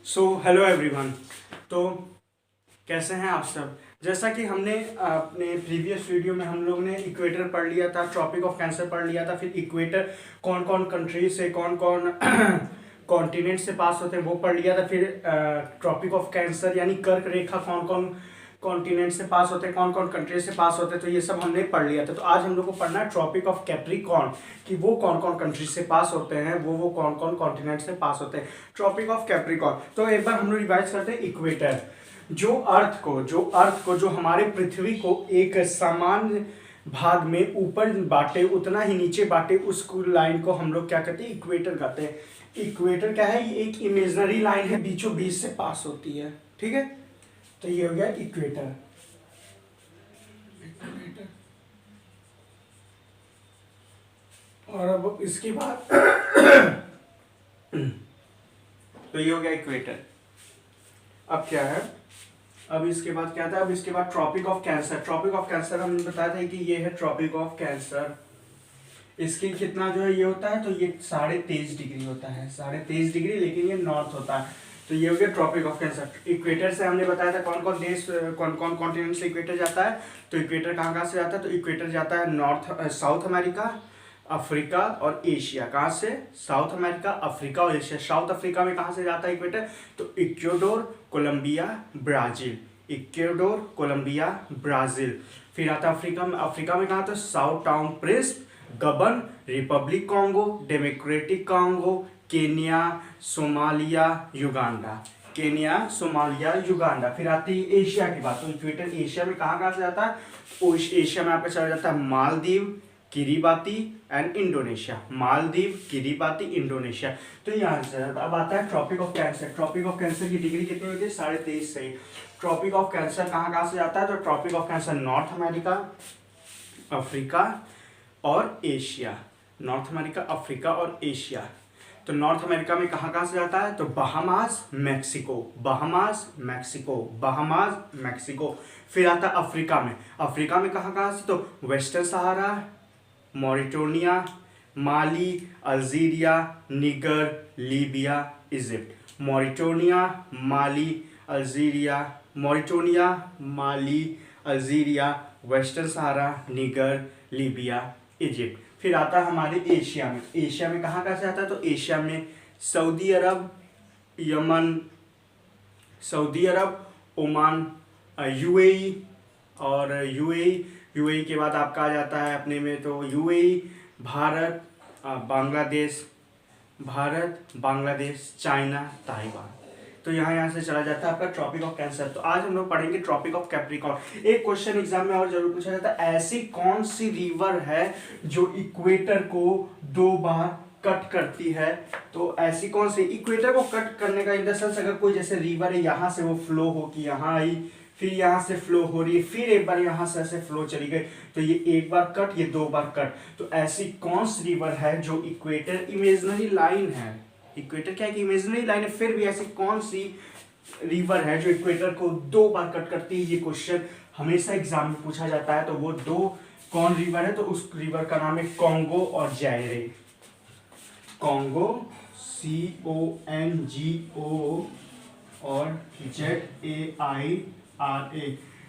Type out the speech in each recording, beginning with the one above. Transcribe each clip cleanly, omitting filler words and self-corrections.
Hello everyone. तो कैसे हैं आप सब। जैसा कि हमने अपने प्रीवियस वीडियो में हम लोग ने इक्वेटर पढ़ लिया था, ट्रॉपिक ऑफ कैंसर पढ़ लिया था, फिर इक्वेटर कौन कौन कंट्री से कौन कौन कॉन्टिनेंट से पास होते हैं वो पढ़ लिया था। फिर ट्रॉपिक ऑफ कैंसर यानी कर्क रेखा कौन कौन कॉन्टिनेंट से पास होते हैं, कौन कौन कंट्री से पास होते हैं, तो ये सब हमने पढ़ लिया था। तो आज हम लोग को पढ़ना है ट्रॉपिक ऑफ कैप्रिकॉर्न कि वो कौन कौन कंट्री से पास होते हैं, वो कौन कौन कॉन्टिनेंट से पास होते हैं। ट्रॉपिक ऑफ कैप्रिकॉर्न तो एक बार हम लोग रिवाइज करते हैं। इक्वेटर जो अर्थ को जो हमारे पृथ्वी को एक सामान्य भाग में ऊपर बांटे उतना ही नीचे बांटे उस लाइन को हम लोग क्या कहते हैं, इक्वेटर कहते हैं। इक्वेटर क्या है, ये एक इमेजिनरी लाइन है, बीचों बीच से पास होती है। ठीक है, तो ये हो गया इक्वेटर। और अब इसके बाद तो ये हो गया इक्वेटर। अब क्या है, अब इसके बाद क्या था, अब इसके बाद Tropic of cancer. Tropic of Cancer हमने बताया था कि ये है ट्रॉपिक ऑफ कैंसर। इसकी कितना जो है ये होता है, तो ये 23.5 डिग्री होता है, 23.5 डिग्री, लेकिन ये नॉर्थ होता है। तो ये हो गया ट्रॉपिक ऑफ कैंसर। इक्वेटर से हमने बताया था कौन कौन देश कौन कौन कॉन्टिनेंट से इक्वेटर जाता है। तो इक्वेटर कहाँ कहाँ से जाता है, तो इक्वेटर जाता है साउथ अमेरिका, अफ्रीका और एशिया। कहाँ से, साउथ अमेरिका, अफ्रीका और एशिया। साउथ अफ्रीका में कहाँ से जाता है इक्वेटर, तो Ecuador, Colombia, Brazil. Ecuador, Colombia, Brazil. फिर आता है अफ्रीका में कहाँ, तो Sao Tome Principe, Gabon, Republic Congo, Democratic Congo, Kenya, Somalia, Uganda. Kenya, Somalia, Uganda. फिर आती है एशिया की बात, तो इक्वेटर एशिया में कहाँ कहाँ से जाता है, एशिया में आपका चला जाता है Maldives, Kiribati and Indonesia. Maldives, Kiribati, Indonesia. तो यहाँ से अब आता है Tropic of cancer. Tropic of Cancer की डिग्री कितनी होती है, 23.5 से। ट्रॉपिक ऑफ कैंसर कहाँ कहाँ से जाता है, तो Tropic of Cancer North America, Africa और एशिया। नॉर्थ अमेरिका, अफ्रीका और एशिया। तो नॉर्थ अमेरिका में कहाँ कहाँ से जाता है, तो Bahamas, Mexico, Bahamas, Mexico, Bahamas, Mexico. फिर आता है अफ्रीका में। अफ्रीका में कहाँ कहाँ से, तो वेस्टर्न सहारा, मॉरिटोनिया, माली, अल्जीरिया, निगर, लीबिया, इजिप्ट। मॉरिटोनिया, माली, अल्जीरिया, मॉरिटोनिया, माली, अल्जीरिया, वेस्टर्न सहारा, निगर, लीबिया, इजिप्ट। फिर आता है हमारे एशिया में। एशिया में कहाँ कहाँ से आता है, तो एशिया में सऊदी अरब, यमन, सऊदी अरब, ओमान, यूएई और यूएई के बाद आपका आ जाता है अपने में, तो UAE, Bharat, Bangladesh, China, Taiwan. तो यहाँ से चला जाता है आपका ट्रॉपिक ऑफ कैंसर। तो आज हम लोग पढ़ेंगे ट्रॉपिक ऑफ कैप्रिकॉर्न। एक क्वेश्चन एग्जाम में और जरूर पूछा जाता है, ऐसी कौन सी रिवर है जो इक्वेटर को 2 बार कट करती है। तो ऐसी कौन सी, इक्वेटर को कट करने का इन द सेंस, अगर कोई जैसे रिवर है यहाँ से वो फ्लो हो कि यहाँ आई, फिर यहाँ से फ्लो हो रही है, फिर एक बार यहाँ से ऐसे फ्लो चली गई, तो ये एक बार कट, ये 2 बार कट। तो ऐसी कौन सी रिवर है जो इक्वेटर, इमेजिनरी लाइन है, इक्वेटर क्या है कि इमेजिनरी लाइन है, फिर भी ऐसी कौन सी रिवर है जो इक्वेटर को 2 बार कट करती है। ये क्वेश्चन हमेशा एग्जाम में पूछा जाता है। तो वो 2 कौन रिवर है, तो उस रिवर का नाम है कॉन्गो और जायरे। कॉन्गो, CONGO और ZAIRA,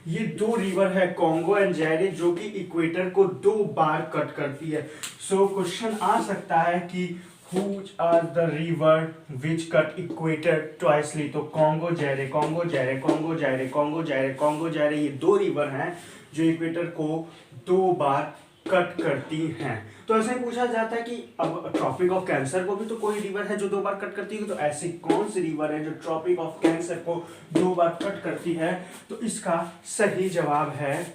ये 2 रिवर है कॉन्गो एंड जायरे जो कि इक्वेटर को 2 बार कट करती है। सो क्वेश्चन आ सकता है कि Which are the river which cut equator twicely? तो Congo जायरे, Congo जायरे, Congo जायरे, Congo जायरे, Congo जायरे, ये 2 रिवर हैं जो इक्वेटर को 2 बार कट करती हैं। तो ऐसे ही पूछा जाता है कि अब ट्रॉपिक ऑफ कैंसर को भी तो कोई रिवर है जो 2 बार कट करती है, तो ऐसी कौन सी रिवर है जो ट्रॉपिक ऑफ कैंसर को 2 बार कट करती है। तो इसका सही जवाब है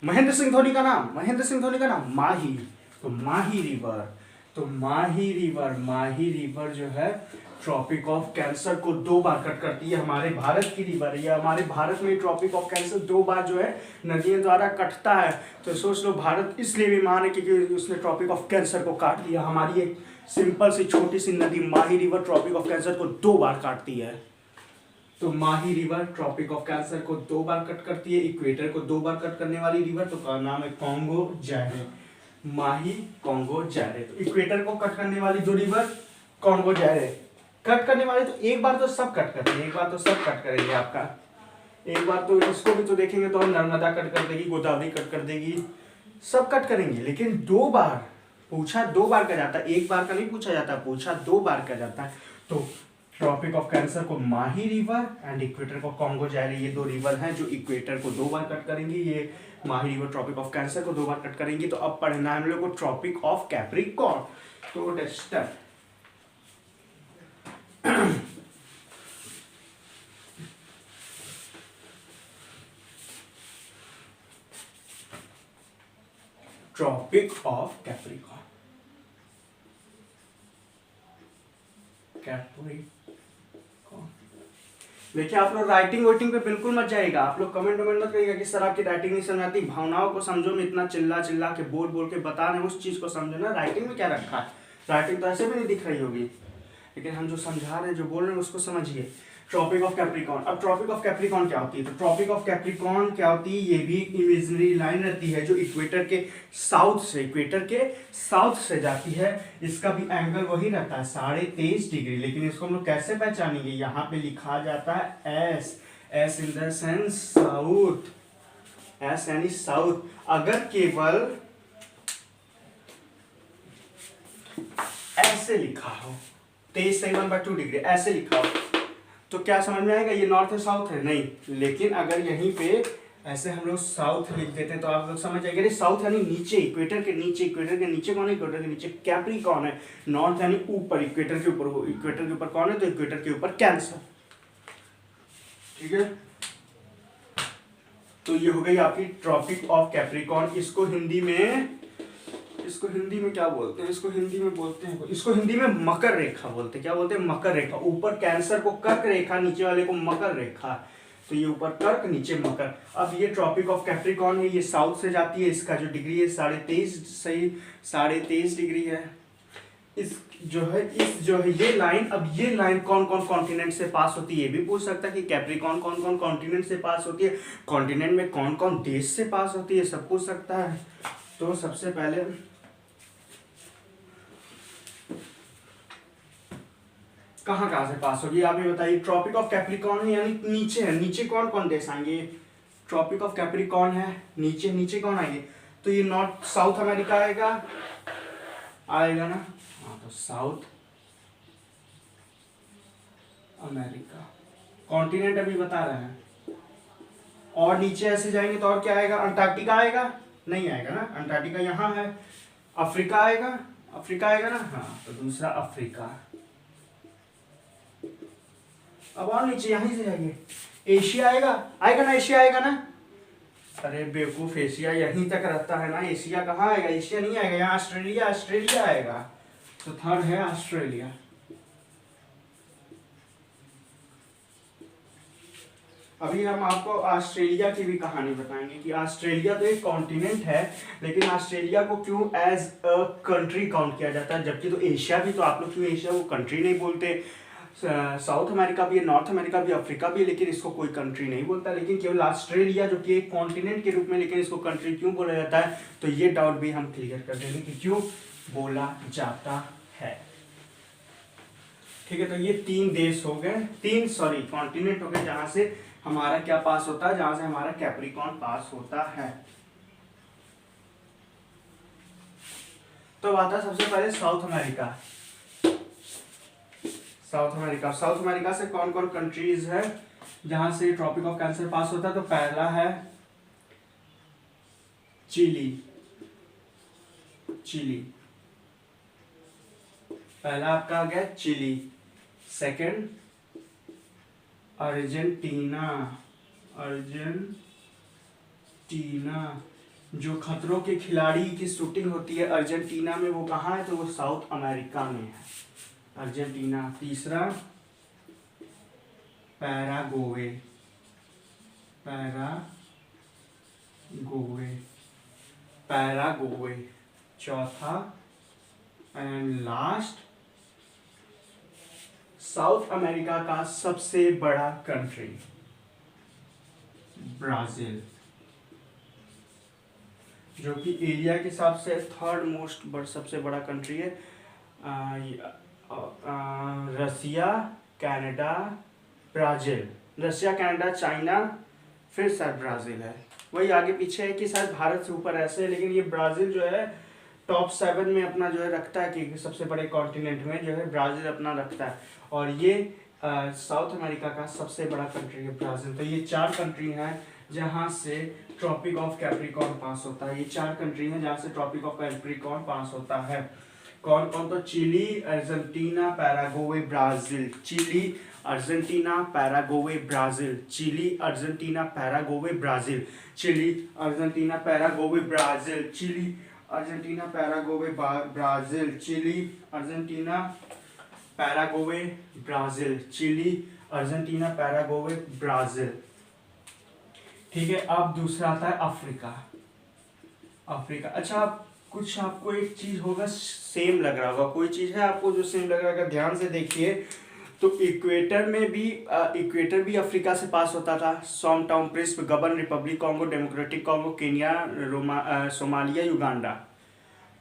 महेंद्र सिंह धोनी का नाम, माही। तो माही रिवर, तो माही रिवर जो है ट्रॉपिक ऑफ कैंसर को 2 बार कट करती है। हमारे भारत की रिवर है, हमारे भारत में ट्रॉपिक ऑफ कैंसर 2 बार जो है नदियों द्वारा कटता है। तो सोच लो भारत इसलिए भी महान है क्योंकि उसने ट्रॉपिक ऑफ कैंसर को काट दिया। हमारी एक सिंपल सी छोटी सी नदी माही रिवर ट्रॉपिक ऑफ कैंसर को 2 बार काटती है। तो माही रिवर ट्रॉपिक ऑफ कैंसर को 2 बार कट करती है। इक्वेटर को 2 बार कट करने वाली रिवर तो का नाम है कॉन्गो जायरे, माही, कॉन्गो जायरे। तो इक्वेटर को कट करने वाली 2 रिवर कॉन्गो जायरे, कट करने वाले तो एक बार तो सब कट करते हैं, एक बार तो सब कट करेंगे आपका, एक बार तो इसको भी तो देखेंगे तो नर्मदा कट कर देगी, गोदावरी कट कर देगी, सब कट करेंगे। लेकिन 2 बार पूछा, 2 बार का जाता है, एक बार का नहीं पूछा जाता, पूछा 2 बार का जाता है। तो ट्रॉपिक ऑफ कैंसर को माही रिवर एंड इक्वेटर को कॉन्गो जायरे, ये 2 रिवर हैं जो इक्वेटर को 2 बार कट करेंगी। ये माही रिवर ट्रॉपिक ऑफ कैंसर को 2 बार कट करेंगी। तो अब पढ़ना है हम लोग को ट्रॉपिक ऑफ कैप्रिकॉर्न। तो टेस्टर ट्रॉपिक ऑफ कैप्रिकॉर्न, देखिए आप लोग राइटिंग वाइटिंग पे बिल्कुल मत जाइएगा, आप लोग कमेंट वमेंट मत करिएगा कि सर आपकी राइटिंग नहीं समझ आती। भावनाओं को समझो, में इतना चिल्ला चिल्ला के बोल बोल के बता रहे हैं, उस चीज को समझो ना, राइटिंग में क्या रखा है। राइटिंग तो ऐसे भी नहीं दिख रही होगी, लेकिन हम जो समझा रहे हैं, जो बोल रहे हैं, उसको समझिए। ट्रॉपिक ऑफ कैप्रिकॉर्न, अब ट्रॉपिक ऑफ कैप्रिकॉर्न क्या होती है? तो ट्रॉपिक ऑफ कैप्रिकॉर्न क्या होती है? ये भी एक इमेजिनरी लाइन रहती है जो इक्वेटर के साउथ से जाती है। इसका भी एंगल वही रहता है 23.5 डिग्री। लेकिन इसको हम लोग कैसे पहचानेंगे? यहाँ पे लिखा जाता है S in the sense south, S यानी साउथ। अगर केवल ऐसे लिखा हो 23.1/2 डिग्री, ऐसे लिखा हो तो क्या समझ में आएगा? ये नॉर्थ और साउथ है नहीं। लेकिन अगर यहीं पे ऐसे हम लोग साउथ लिख देते हैं तो आप लोग समझ जाएंगे साउथ यानी नीचे, इक्वेटर के नीचे। इक्वेटर के नीचे कौन है? इक्वेटर के नीचे कैप्रिकॉर्न है। नॉर्थ यानी ऊपर, इक्वेटर के ऊपर हो। इक्वेटर के ऊपर कौन है? तो इक्वेटर के ऊपर कैंसर। ठीक है, तो ये हो गई आपकी ट्रॉपिक ऑफ कैप्रिकॉर्न। इसको हिंदी में क्या बोलते हैं? इसको हिंदी में मकर रेखा बोलते हैं। क्या बोलते हैं? मकर रेखा। ऊपर कैंसर को कर्क रेखा, नीचे वाले को मकर रेखा। तो ये ऊपर कर्क, नीचे मकर। अब ये ट्रॉपिक ऑफ कैप्रिकॉर्न है, ये साउथ से जाती है। इसका जो डिग्री है 23.5 डिग्री है। ये लाइन, अब ये लाइन कौन कौन कॉन्टिनेंट से पास होती है? ये भी पूछ सकता है कि कैप्रिकॉर्न कौन कौन कॉन्टिनेंट से पास होती है, कॉन्टिनेंट में कौन कौन देश से पास होती है, सब पूछ सकता है। तो सबसे पहले कहाँ से पास होगी आप ये बताइए। ट्रॉपिक ऑफ कैप्रिकॉर्न है यानी नीचे है, नीचे कौन कौन देश आएंगे? ट्रॉपिक ऑफ कैप्रिकॉर्न है, नीचे कौन आएंगे? तो ये नॉर्थ साउथ अमेरिका आएगा ना। हाँ, तो साउथ अमेरिका कॉन्टिनेंट अभी बता रहे हैं। और नीचे ऐसे जाएंगे तो और क्या आएगा? अंटार्कटिका आएगा? नहीं आएगा ना, अंटार्कटिका यहाँ है। अफ्रीका आएगा ना। हाँ, तो दूसरा अफ्रीका। अब और नीचे यहीं से जाएंगे, एशिया आएगा ना। अरे बेवकूफ, एशिया यहीं तक रहता है ना, एशिया कहाँ आएगा? एशिया नहीं आएगा, यहाँ ऑस्ट्रेलिया आएगा। तो थर्ड है ऑस्ट्रेलिया। अभी हम आपको ऑस्ट्रेलिया की भी कहानी बताएंगे कि ऑस्ट्रेलिया तो एक कॉन्टिनेंट है, लेकिन ऑस्ट्रेलिया को क्यों एज अ कंट्री काउंट किया जाता है? जबकि तो एशिया भी, तो आप लोग क्यों एशिया को कंट्री नहीं बोलते? साउथ अमेरिका भी है, नॉर्थ अमेरिका भी, अफ्रीका भी, लेकिन इसको कोई कंट्री नहीं बोलता। लेकिन केवल ऑस्ट्रेलिया जो कि एक कॉन्टिनेंट के रूप में, लेकिन इसको कंट्री क्यों बोला जाता है? तो ये डाउट भी हम क्लियर कर देंगे कि क्यों बोला जाता है। ठीक है, तो ये 3 देश हो गए, कॉन्टिनेंट हो गए जहां से हमारा क्या पास होता है, जहां से हमारा कैप्रिकॉर्न पास होता है। तो आता है सबसे पहले साउथ अमेरिका से कौन कौन कंट्रीज है जहां से ट्रॉपिक ऑफ कैंसर पास होता है? तो पहला है चिली। पहला आपका आ गया चिली। Second Argentina. जो खतरों के खिलाड़ी की शूटिंग होती है अर्जेंटीना में, वो कहाँ है? तो वो साउथ अमेरिका में है, अर्जेंटीना। तीसरा पैरागोवे। चौथा एंड लास्ट साउथ अमेरिका का सबसे बड़ा कंट्री ब्राजील, जो कि एरिया के हिसाब से थर्ड मोस्ट सबसे बड़ा कंट्री है। रसिया, कनाडा, ब्राज़ील, रसिया, कनाडा, चाइना, फिर शायद ब्राज़ील है। वही आगे पीछे है कि शायद भारत से ऊपर ऐसे है, लेकिन ये ब्राज़ील जो है टॉप 7 में अपना जो है रखता है कि सबसे बड़े कॉन्टिनेंट में जो है ब्राज़ील अपना रखता है। और ये साउथ अमेरिका का सबसे बड़ा कंट्री है ब्राज़ील। तो ये 4 कंट्री हैं जहाँ से ट्रॉपिक ऑफ कैप्रिकॉर्न पास होता है। ये 4 कंट्री हैं जहाँ से ट्रॉपिक ऑफ कैप्रिकॉर्न पास होता है। कौन कौन? तो Chile, Argentina, Paraguay, Brazil. Chile, Argentina, Paraguay, Brazil. Chile, Argentina, Paraguay, Brazil. Chile, Argentina, Paraguay, Brazil. Chile, Argentina, Paraguay, Brazil. Chile, Argentina, Paraguay, Brazil. Chile, Argentina, Paraguay, Brazil. ठीक है। अब दूसरा आता है अफ्रीका। अफ्रीका, अच्छा कुछ आपको एक चीज होगा सेम लग रहा होगा, कोई चीज है आपको जो सेम लग रहा होगा, ध्यान से देखिए। तो इक्वेटर भी अफ्रीका से पास होता था। सॉम Tome Principe, Gabon, Republic Congo, Democratic Congo, Kenya, Somalia, Uganda.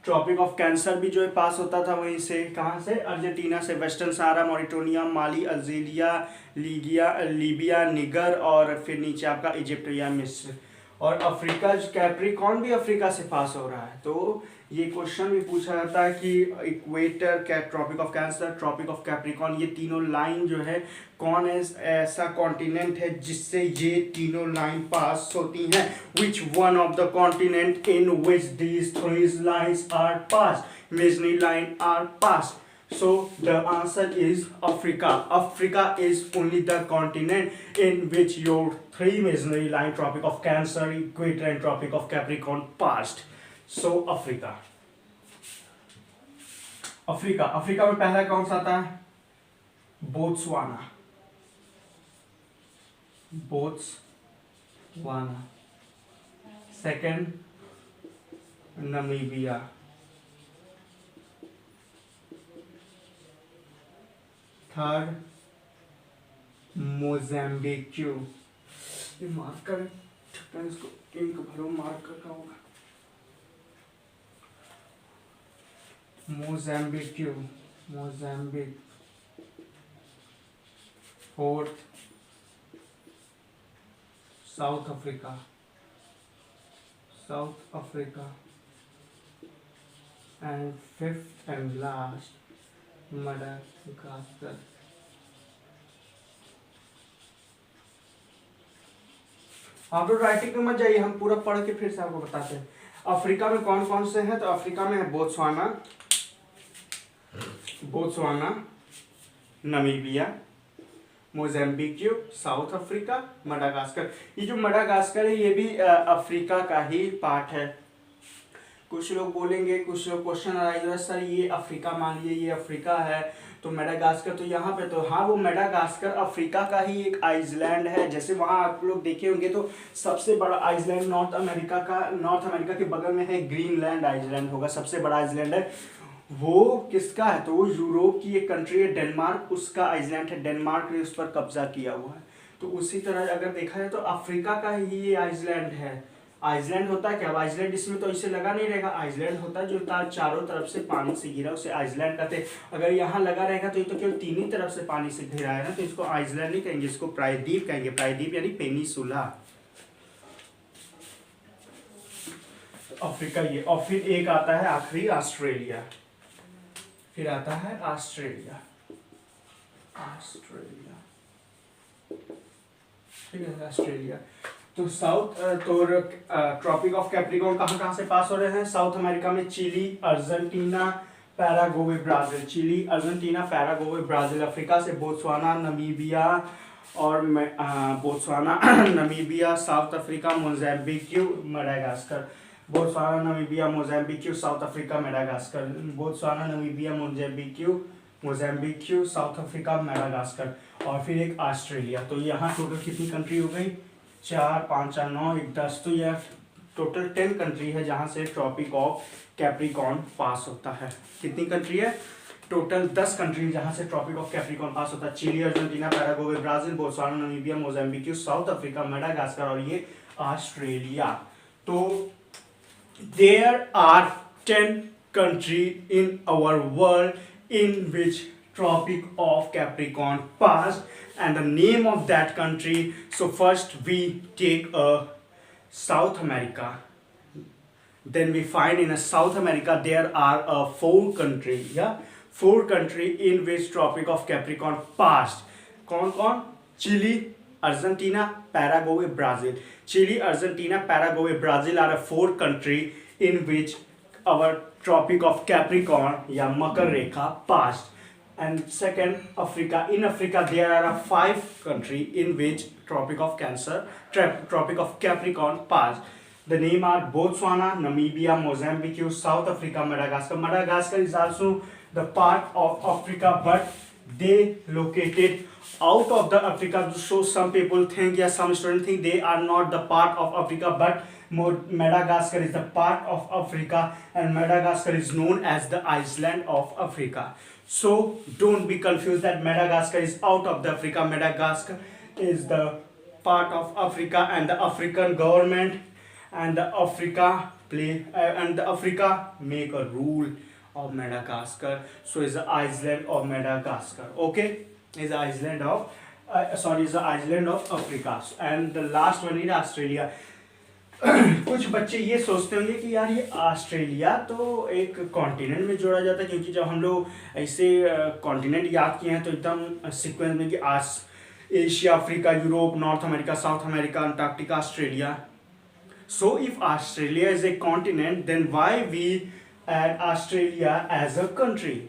Tropic of Cancer भी जो है पास होता था वहीं से। कहाँ से? अर्जेंटीना से। वेस्टर्न सहारा, मॉरिटोनिया, माली, अल्जीरिया, लीबिया, निगर, और फिर नीचे आपका इजिप्ट या मिस्र। और अफ्रीका कैप्रिकॉर्न भी अफ्रीका से पास हो रहा है। तो ये क्वेश्चन भी पूछा जाता है कि equator, tropic of cancer, tropic of capricorn, ये तीनों लाइन जो है कौन ऐसा कॉन्टिनेंट है जिससे ये तीनों लाइन पास होती हैं? Which one of the continent in which these three lines are pass? Imaginary line are pass. So the answer is Africa. Africa is only the continent in which your three imaginary line, Tropic of Cancer, Equator, and Tropic of Capricorn passed. So Africa. Africa में पहला कौन सा आता है? Botswana. Second Namibia. Third Mozambique. ये marker इसको ink भरो, marker का होगा। Mozambique. Fourth South Africa. And fifth and last Madagascar. आप लोग राइटिंग में मत जाइए, हम पूरा पढ़ के फिर से आपको बताते हैं। अफ्रीका में कौन कौन से हैं? तो अफ्रीका में है Botswana, Namibia, Mozambique, South Africa, Madagascar. ये जो मडागास्कर है ये भी अफ्रीका का ही पार्ट है। कुछ लोग बोलेंगे, कुछ लोग क्वेश्चन आएगा सर ये अफ्रीका, मान लीजिए ये अफ्रीका है तो मेडागास्कर तो यहाँ पे, तो हाँ वो मेडागास्कर अफ्रीका का ही एक आइसलैंड है। जैसे वहाँ आप लोग देखे होंगे तो सबसे बड़ा आइसलैंड नॉर्थ अमेरिका के बगल में है ग्रीनलैंड आइसलैंड होगा, सबसे बड़ा आइसलैंड है। वो किसका है? तो वो यूरोप की एक कंट्री है डेनमार्क, उसका आइसलैंड है। डेनमार्क ने उस पर कब्जा किया हुआ है। तो उसी तरह अगर देखा जाए तो अफ्रीका का ही ये आइसलैंड है। आइसलैंड होता है क्या? अब आइसलैंड इसमें तो इसे लगा नहीं रहेगा। आइसलैंड होता है जो चारों तरफ से पानी से घिरा, उसे आइसलैंड कहते हैं। अगर यहाँ लगा रहेगा तो ये तो केवल तीन ही तरफ से पानी से घिरा है ना, तो इसको आइसलैंड नहीं कहेंगे, इसको प्रायद्वीप कहेंगे। प्रायद्वीप यानी पेनिसुला। अफ्रीका ये। और फिर एक आता है आखिरी ऑस्ट्रेलिया। फिर आता है ऑस्ट्रेलिया। ठीक है, ऑस्ट्रेलिया। तो ट्रॉपिक ऑफ कैप्रिकॉर्न कहाँ से पास हो रहे हैं? साउथ अमेरिका में Chile, Argentina, Paraguay, Brazil. Chile, Argentina, Paraguay, Brazil. Africa से बोत्सवाना, नमीबिया और South Africa, Mozambique, Madagascar. Botswana, Namibia, Mozambique, South Africa, Madagascar. Botswana, Namibia, Mozambique, South Africa, Madagascar. और फिर एक ऑस्ट्रेलिया। तो यहाँ टोटल कितनी country हो गई? 4, 5, 9, 1, 10। तो यह टोटल 10 कंट्री है जहाँ से ट्रॉपिक ऑफ कैप्रिकॉर्न पास होता है। कितनी कंट्री है? टोटल 10 कंट्री जहाँ से ट्रॉपिक ऑफ कैप्रिकॉर्न पास होता है। Chile, Argentina, Paraguay, Brazil, Botswana, Namibia, Mozambique, South Africa, Madagascar और ये ऑस्ट्रेलिया। तो there are 10 country in our world in which Tropic of Capricorn passed and the name of that country. So first we take a South America, then we find in a South America there are four country, yeah, four country in which Tropic of Capricorn passed. कौन कौन? Chile, Argentina, Paraguay, Brazil. Chile, Argentina, Paraguay, Brazil are a four country in which our Tropic of Capricorn या मकर रेखा passed. And second, Africa. In Africa there are five country in which Tropic of Tropic of Capricorn passed. The name are Botswana, Namibia, Mozambique, South Africa, Madagascar. Madagascar is also the part of Africa, but they located out of the Africa. So some people think, yeah, some students think they are not the part of Africa, but Madagascar is the part of Africa, and Madagascar is known as the Iceland of Africa. So don't be confused that Madagascar is out of the Africa. Madagascar is the part of Africa, and the African government and the Africa make a rule of Madagascar. So it's the island of Madagascar. Okay, is the island of is the island of Africa. And the last one is Australia. कुछ बच्चे ये सोचते होंगे कि यार ये Australia तो एक कॉन्टिनेंट में जोड़ा जाता है, क्योंकि जब हम लोग ऐसे कॉन्टिनेंट याद किए हैं तो एकदम सीक्वेंस में कि Asia, Africa, Europe, north America, south America, Antarctica, Australia. So if Australia is a continent, then why we add Australia as a country?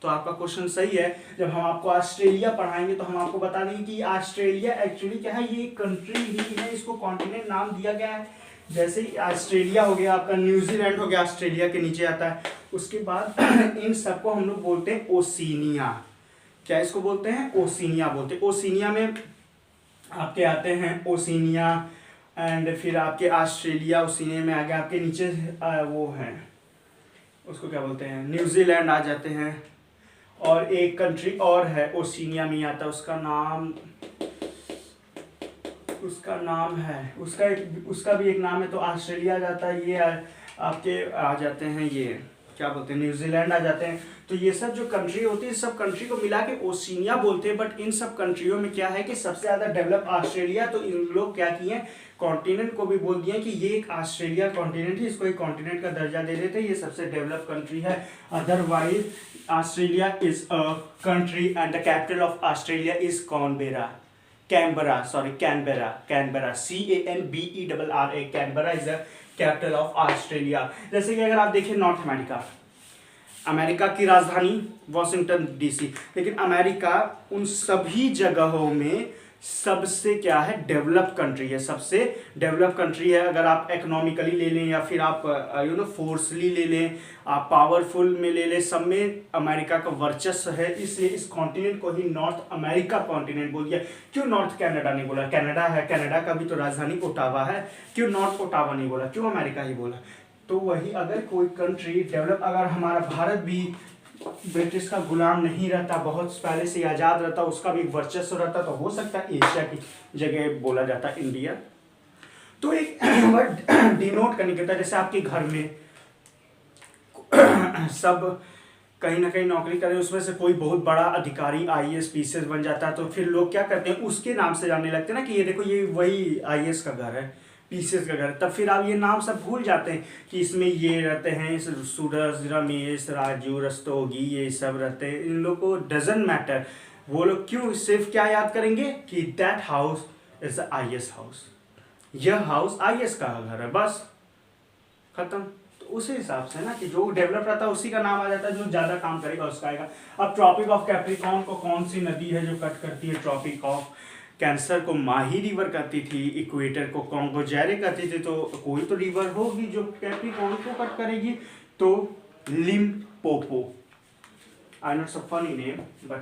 तो आपका क्वेश्चन सही है. जब हम आपको ऑस्ट्रेलिया पढ़ाएंगे तो हम आपको बता देंगे कि ऑस्ट्रेलिया एक्चुअली क्या है, ये कंट्री ही है, इसको कॉन्टिनेंट नाम दिया गया है. जैसे ऑस्ट्रेलिया हो गया आपका, न्यूजीलैंड हो गया, ऑस्ट्रेलिया के नीचे आता है. उसके बाद इन सबको हम लोग बोलते हैं ओशिनिया. क्या इसको बोलते हैं? ओशिनिया बोलते हैं. ओशिनिया में आपके आते हैं ओशिनिया, एंड फिर आपके ऑस्ट्रेलिया ओशिनिया में आ गया. आपके नीचे वो है, उसको क्या बोलते हैं, न्यूजीलैंड आ जाते हैं. और एक कंट्री और है ओशिनिया में आता है, उसका नाम है, उसका भी एक नाम है. तो ऑस्ट्रेलिया आ जाता है, ये आपके आ जाते हैं, ये क्या बोलते हैं, न्यूजीलैंड आ जाते हैं. तो ये सब जो कंट्री होती है, सब कंट्री को मिला के ओशिनिया बोलते हैं. बट इन सब कंट्रियों में क्या है कि सबसे ज़्यादा डेवलप ऑस्ट्रेलिया. तो इन लोग क्या किए, कॉन्टिनेंट को भी बोल दिया कि ये एक ऑस्ट्रेलिया कॉन्टिनेंट है, इसको एक कॉन्टिनेंट का दर्जा दे देते हैं, ये सबसे डेवलप कंट्री है. Otherwise Australia is a country and the capital of Australia is Canberra. Canberra CANBERRA. Canberra is the capital of Australia. जैसे कि अगर आप देखें नॉर्थ अमेरिका की राजधानी वॉशिंगटन DC, लेकिन अमेरिका उन सभी जगहों में सबसे क्या है, डेवलप कंट्री है, सबसे डेवलप कंट्री है. अगर आप इकोनॉमिकली ले लें या फिर आप फोर्सली ले लें, आप पावरफुल में ले लें, सब में अमेरिका का वर्चस्व है. इसलिए इस कॉन्टिनेंट को ही नॉर्थ अमेरिका कॉन्टिनेंट बोल दिया. क्यों नॉर्थ कनाडा नहीं बोला? कनाडा है, कनाडा का भी तो राजधानी ओटावा है. क्यों नॉर्थ ओटावा नहीं बोला? क्यों अमेरिका ही बोला? तो वही, अगर कोई कंट्री डेवलप, अगर हमारा भारत भी ब्रिटिश का गुलाम नहीं रहता, बहुत पहले से आज़ाद रहता, उसका भी वर्चस्व रहता, तो हो सकता है एशिया की जगह बोला जाता इंडिया. तो एक वर्ड डिनोट करने के, जैसे आपके घर में सब कहीं ना कहीं नौकरी करें, उसमें से कोई बहुत बड़ा अधिकारी IAS PCS बन जाता है, तो फिर लोग क्या करते हैं, उसके नाम से जानने लगते हैं ना कि ये देखो, ये वही IAS का घर है, PCS का घर. तब फिर आप ये नाम सब भूल जाते हैं कि इसमें ये रहते हैं, सूरज, रमेश, राजू, रस्तोगी, ये सब रहते हैं. इन लोग को डजंट मैटर. वो लोग क्यों सिर्फ क्या याद करेंगे कि that house is the IAS house, यह हाउस IAS का घर है, बस खत्म. तो उसी हिसाब से ना कि जो डेवलप रहता है उसी का नाम आ जाता है, जो ज़्यादा काम करेगा उसका आएगा. अब ट्रॉपिक ऑफ कैप्रिकॉर्न को कौन सी नदी है जो कट करती है? ट्रॉपिक ऑफ कैंसर को माही रिवर करती थी, इक्वेटर को कॉन्गो जैरे करती थी. तो कोई तो रिवर होगी जो कैप्रिकॉर्न को कट करेगी. तो Limpopo, I not so funny name, but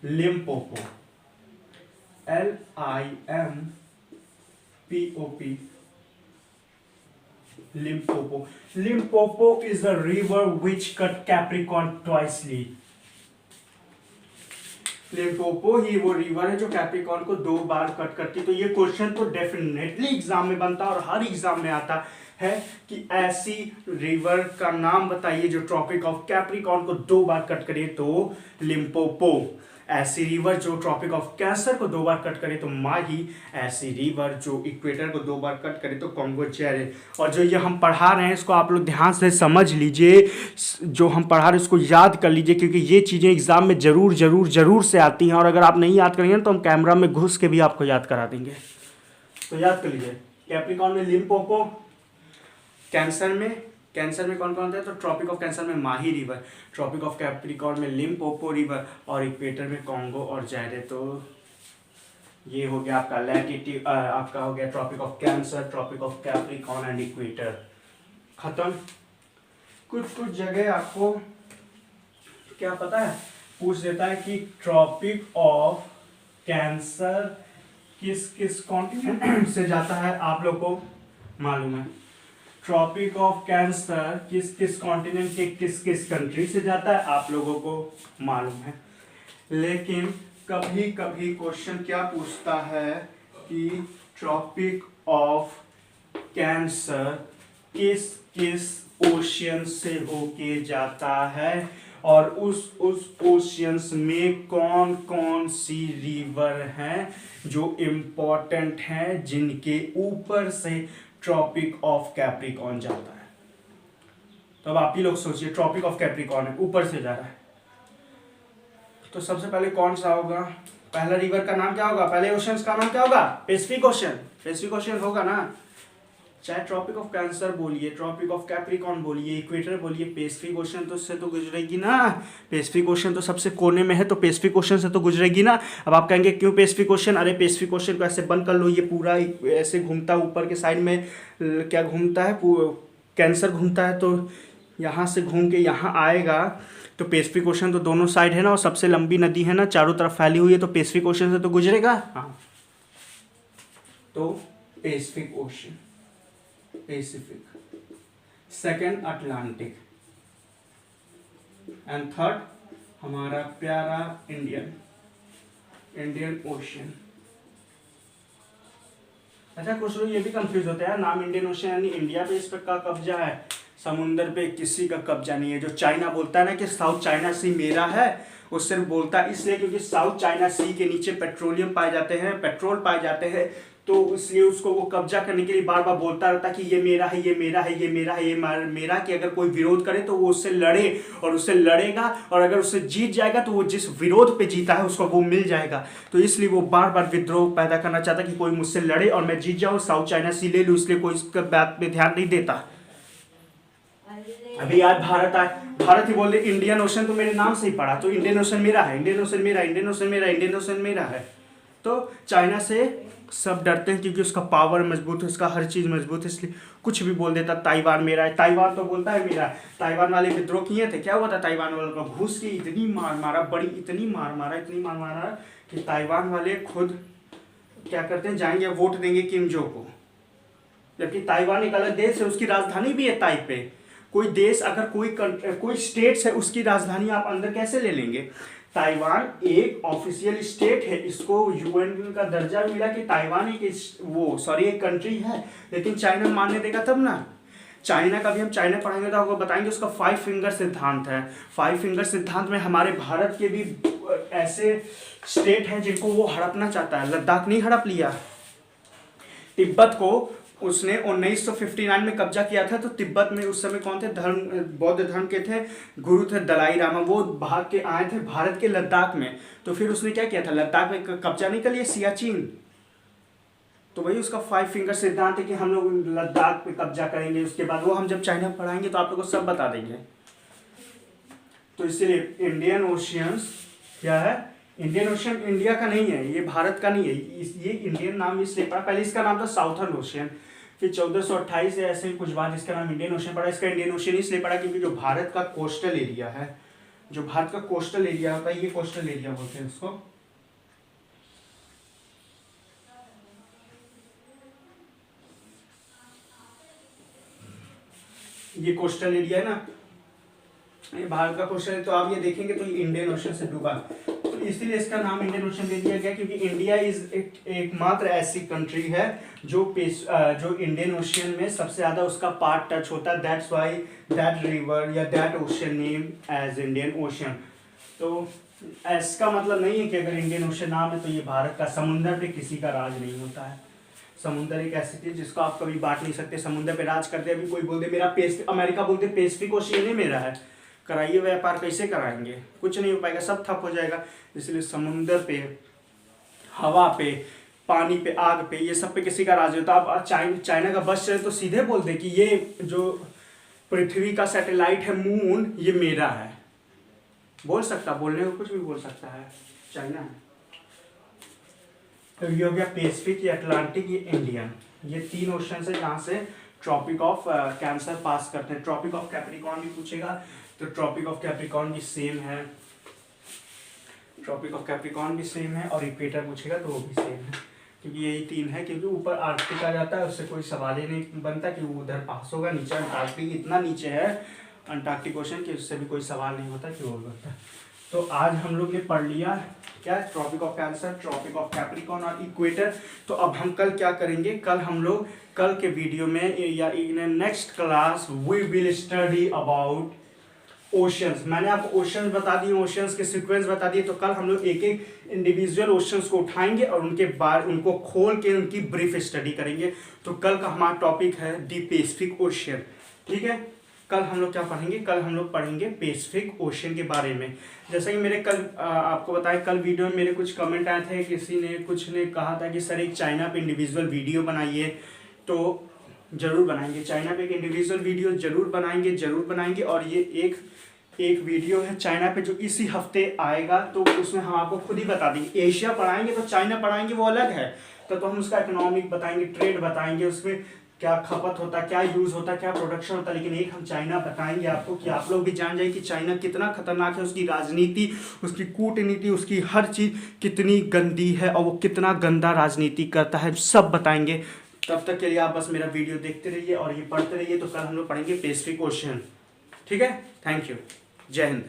Limpopo, LIMPOP, Limpopo. Limpopo is a river which cut Capricorn twicely. Limpopo ही वो रिवर है जो कैप्रिकॉर्न को 2 बार कट करती. तो ये क्वेश्चन तो डेफिनेटली एग्जाम में बनता और हर एग्जाम में आता है कि ऐसी रिवर का नाम बताइए जो ट्रॉपिक ऑफ कैप्रिकॉर्न को 2 बार कट करे तो लिम्पोपो। ऐसी रिवर जो ट्रॉपिक ऑफ कैंसर को 2 बार कट करे तो माही। ऐसी रिवर जो इक्वेटर को 2 बार कट करे तो कॉन्गो ज़ायरे। और जो ये हम पढ़ा रहे हैं इसको आप लोग ध्यान से समझ लीजिए, जो हम पढ़ा रहे हैं उसको याद कर लीजिए, क्योंकि ये चीज़ें एग्जाम में जरूर जरूर जरूर से आती हैं। और अगर आप नहीं याद करेंगे तो हम कैमरा में घुस के भी आपको याद करा देंगे। तो याद कर लीजिए, कैप्रिकॉर्न में लिम्पोपो, कैंसर में कौन कौन होता है तो ट्रॉपिक ऑफ कैंसर में माही रिवर, ट्रॉपिक ऑफ कैप्रिकॉर्न में लिम्पोपो रिवर, और इक्वेटर में कॉन्गो और जायरे। तो ये हो गया आपका लैटिट्यूड, आपका हो गया tropic of cancer, tropic of capricorn and equator. खत्म। कुछ कुछ जगह आपको क्या पता है, पूछ देता है कि ट्रॉपिक ऑफ कैंसर किस किस कॉन्टिनेंट से जाता है, आप लोग को मालूम है। ट्रॉपिक ऑफ कैंसर किस किस कॉन्टिनेंट के किस किस कंट्री से जाता है, आप लोगों को मालूम है। लेकिन कभी कभी क्वेश्चन क्या पूछता है कि ट्रॉपिक ऑफ कैंसर किस किस ओशियन से होके जाता है, और उस ओशियंस में कौन कौन सी रिवर हैं जो इम्पोर्टेंट हैं, जिनके ऊपर से ट्रॉपिक ऑफ कैप्रिकॉर्न जाता है। तो अब आप ही लोग सोचिए, ट्रॉपिक ऑफ कैप्रिकॉर्न है, ऊपर से जा रहा है, तो सबसे पहले कौन सा होगा, पहला रिवर का नाम क्या होगा, पहले ओशियंस का नाम क्या होगा, पैसिफिक ओशियन। पैसिफिक ओशियन होगा ना, चाहे ट्रॉपिक ऑफ कैंसर बोलिए, ट्रॉपिक ऑफ कैप्रिकॉर्न बोलिए, इक्वेटर बोलिए, पैसिफिक ओशन तो उससे तो गुजरेगी ना। पैसिफिक ओशन तो सबसे कोने में है, तो पैसिफिक ओशन से तो गुजरेगी ना। अब आप कहेंगे क्यों पैसिफिक ओशन, अरे पैसिफिक ओशन को ऐसे बंद कर लो, ये पूरा ऐसे घूमता है, ऊपर के साइड में क्या घूमता है, कैंसर घूमता है, तो यहाँ से घूम के यहाँ आएगा, तो पैसिफिक ओशन तो दोनों साइड है ना, और सबसे लंबी नदी है ना, चारों तरफ फैली हुई है, तो पैसिफिक ओशन से तो गुजरेगा। हाँ, तो Pacific ocean, Pacific, second Atlantic, and third हमारा प्यारा इंडियन ओशियन। अच्छा, कुछ लोग ये भी कंफ्यूज होते हैं, नाम इंडियन ओशियन यानी इंडिया पे इस पर का कब्जा है, समुंदर पे किसी का कब्जा नहीं है। जो चाइना बोलता है ना कि साउथ चाइना सी मेरा है, वो सिर्फ बोलता है इसलिए क्योंकि साउथ चाइना सी के नीचे पेट्रोलियम पाए जाते हैं, पेट्रोल पाए जाते हैं, तो इसलिए उसको वो कब्जा करने के लिए बार बार बोलता रहता कि ये मेरा है, ये मेरा है, ये मेरा है, ये मेरा, कि अगर कोई विरोध करे तो वो उससे लड़े, और उससे लड़ेगा, और अगर उससे जीत जाएगा तो वो जिस विरोध पे जीता है उसको वो मिल जाएगा। तो इसलिए वो बार बार विद्रोह पैदा करना चाहता कि कोई मुझसे लड़े और मैं जीत जाऊँ, साउथ चाइना सी ले लूँ, इसलिए कोई इस बात पे ध्यान नहीं देता। अभी आज भारत ही बोल दे इंडियन ओशन, तो मेरे नाम से ही पढ़ा, तो इंडियन ओशन मेरा है, इंडियन ओशन मेरा, इंडियन ओशन मेरा, इंडियन ओशन मेरा है। तो चाइना से सब डरते हैं क्योंकि उसका पावर मजबूत है, उसका हर चीज़ मजबूत है, इसलिए कुछ भी बोल देता। ताइवान मेरा है, ताइवान तो बोलता है मेरा। ताइवान वाले विद्रोह किए थे, क्या हुआ था, ताइवान वालों को घुस के इतनी मार मारा, इतनी मार मारा कि ताइवान वाले खुद क्या करते हैं, जाएंगे वोट देंगे किम जो को, जबकि ताइवान एक अलग देश है, उसकी राजधानी भी है ताइपे। कोई देश अगर कोई स्टेट्स है, उसकी राजधानी आप अंदर कैसे ले लेंगे। ताइवान एक ऑफिशियल स्टेट है, इसको यूएन का दर्जा मिला कि ताइवान एक कंट्री है, लेकिन चाइना मानने देगा तब ना। चाइना का भी हम चाइना पढ़ाएंगे तो आपको बताएंगे उसका 5 फिंगर सिद्धांत है। 5 फिंगर सिद्धांत में हमारे भारत के भी ऐसे स्टेट हैं जिनको वो हड़पना चाहता है। लद्दाख नहीं हड़प लिया, तिब्बत को उसने 1959 में कब्जा किया था। तो तिब्बत में उस समय कौन थे, बौद्ध धर्म के थे, गुरु थे दलाई लामा, वो भाग के आए थे भारत के लद्दाख में। तो फिर उसने क्या किया था, लद्दाख में कब्जा नहीं कर लिया, सियाचिन। तो वही उसका 5 फिंगर सिद्धांत है कि हम लोग लद्दाख पे कब्जा करेंगे, उसके बाद वो हम जब चाइना पढ़ाएंगे तो आप लोग को सब बता देंगे। तो इसलिए इंडियन ओशियंस क्या है, इंडियन ओशियन इंडिया का नहीं है, ये भारत का नहीं है, ये इंडियन नाम इसलिए पड़ा, पहले इसका नाम था साउथर्न ओशियन, फिर 1428 से ऐसे कुछ बाद इसका नाम इंडियन ओशियन पड़ा। इसका इंडियन ओशियन इसलिए पड़ा क्योंकि जो भारत का कोस्टल एरिया है, जो भारत का कोस्टल एरिया होता है, ये कोस्टल एरिया बोलते हैं इसको। ये कोस्टल एरिया है ना, ये भारत का कोस्टल है, तो आप ये देखेंगे तो इंडियन ओशन से डूबा, तो इसीलिए इसका नाम इंडियन ओशन दे दिया गया, क्योंकि इंडिया इज एकमात्र ऐसी कंट्री है जो जो इंडियन ओशन में सबसे ज़्यादा उसका पार्ट टच होता है। दैट्स वाई दैट रिवर या that ocean name as Indian Ocean. तो इसका मतलब नहीं है कि अगर इंडियन ओशन नाम है तो ये भारत का, समुंदर पे किसी का राज नहीं होता है। समुंदर एक ऐसी चीज जिसको आप कभी बांट नहीं सकते। समुंदर पे राज करते, अभी कोई बोल दे मेरा अमेरिका बोलते पैसिफिक ओशियन ही मेरा है, कराइए व्यापार कैसे कराएंगे, कुछ नहीं हो पाएगा, सब ठप हो जाएगा। इसलिए समुंदर पे, हवा पे, पानी पे, आग पे, ये सब पे किसी का राज होता। आप चाइना का बस चले तो सीधे बोल दे कि ये जो पृथ्वी का सैटेलाइट है मून, ये मेरा है, बोल सकता, बोलने को कुछ भी बोल सकता है, चाइना है। तो ये हो गया पैसिफिक, ये अटलांटिक, ये इंडियन, ये 3 ओशन है जहाँ से ट्रॉपिक ऑफ कैंसर पास करते हैं। ट्रॉपिक ऑफ कैप्रिकॉर्न भी पूछेगा तो ट्रॉपिक ऑफ कैप्रिकॉर्न भी सेम है, ट्रॉपिक ऑफ कैप्रिकॉर्न भी सेम है, और इक्वेटर पूछेगा तो वो भी सेम है, क्योंकि यही 3 है। क्योंकि ऊपर आर्कटिक आ जाता है, उससे कोई सवाल ही नहीं बनता कि वो उधर पास होगा। नीचे अंटार्कटिक इतना नीचे है अंटार्कटिक ओशन कि उससे भी कोई सवाल नहीं होता कि वो होता। तो आज हम लोग ने पढ़ लिया क्या, tropic of cancer, tropic of capricorn और इक्वेटर। तो अब हम कल क्या करेंगे, कल हम लोग कल के वीडियो में या in next class we will study about oceans. मैंने आपको ओशंस बता दिए, ओशंस के सीक्वेंस बता दिए। तो कल हम लोग एक एक इंडिविजुअल ओशंस को उठाएंगे और उनके बाद उनको खोल के उनकी ब्रीफ स्टडी करेंगे। तो कल का हमारा टॉपिक है दी पैसिफिक ओशन। ठीक है, कल हम लोग क्या पढ़ेंगे, कल हम लोग पढ़ेंगे पैसिफिक ओशन के बारे में। जैसा कि मेरे कल आपको बताया, कल वीडियो में मेरे कुछ कमेंट आए थे, किसी ने कुछ ने कहा था कि सर एक चाइना पे इंडिविजुअल वीडियो बनाइए। तो जरूर बनाएंगे, चाइना पे एक इंडिविजुअल वीडियो जरूर बनाएंगे। और ये एक वीडियो है चाइना पे जो इसी हफ्ते आएगा, तो उसमें हम आपको खुद ही बता देंगे। एशिया पढ़ाएंगे तो चाइना पढ़ाएंगे वो अलग है, तो हम उसका इकोनॉमिक बताएंगे, ट्रेड बताएंगे, उसमें क्या खपत होता है, क्या यूज होता है, क्या प्रोडक्शन होता है। लेकिन एक हम चाइना बताएंगे आपको कि आप लोग भी जान जाए कि चाइना कितना खतरनाक है, उसकी राजनीति, उसकी कूटनीति, उसकी हर चीज कितनी गंदी है और वो कितना गंदा राजनीति करता है, सब बताएंगे। तब तक के लिए आप बस मेरा वीडियो देखते रहिए और ये पढ़ते रहिए। तो कल हम लोग पढ़ेंगे पैसिफिक ओशन। ठीक है, थैंक यू, जय हिंद।